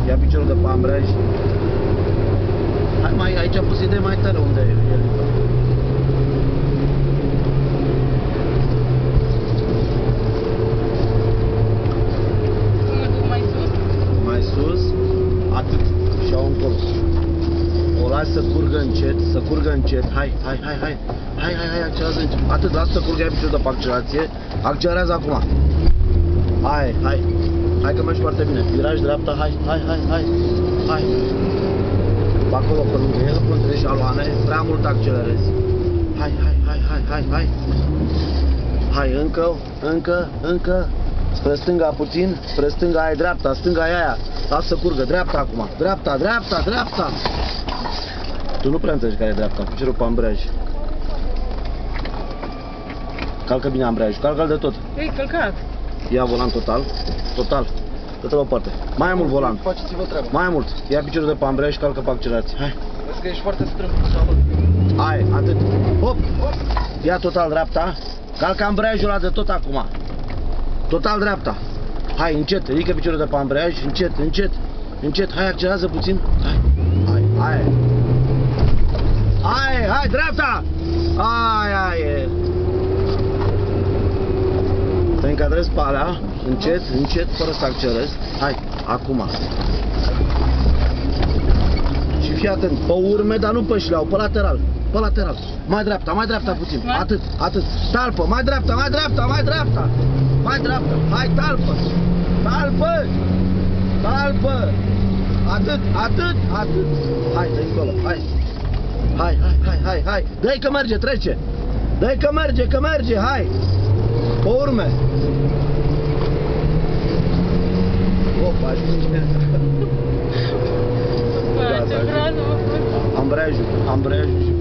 Ia piciorul de pe ambreiaj. Hai mai, aici a pus idei mai tare unde e el. Mă duc mai sus? Mai sus, atât, și au încolo. O lași să curgă încet, să curgă încet. Hai, accelerează încet. Atât, lasă să curgă, ia piciorul de pe accelerație. Accelerează acum. Hai că mergi foarte bine. Viraj dreapta, hai. Pe acolo, pe lângă el, între șaloane, prea mult accelerezi. Hai. Hai, încă. Spre stânga puțin, spre stânga ai dreapta, stânga e aia. Lasă să curgă, dreapta acum. Dreapta. Tu nu prea înțelegi care e dreapta, piciorul pe ambreiaj. Calcă bine ambreiajul, calcă-l de tot. Ei, călcat. Ia volan total. Dă-te la o parte. Mai mult volan. Faceți-vă treaba. Mai mult. Ia piciorul de pe ambreiaj și calcă pe accelerație. Hai. Vezi că ești foarte strâmb. Hai, atât. Hop. Ia total dreapta. Calcă ambreiajul ăla de tot acum. Total dreapta. Hai, încet. Ridică piciorul de pe ambreiaj. Încet. Hai, accelerează puțin. Hai, dreapta. Hai. Te încadrezi pe alea, încet, fără să accelerezi. Hai, acum. Și fii atent, pe urme, dar nu pe șleau, pe lateral. Mai dreapta puțin. Atât. Talpă, mai dreapta. Hai, talpă. Atât. Hai, dă-i încolo, hai. Dă-i că merge, trece. Dă-i că merge, hai. Pe urme. Opa, ajunge. Bă, ce vreau să mă fac. Ambreiajul și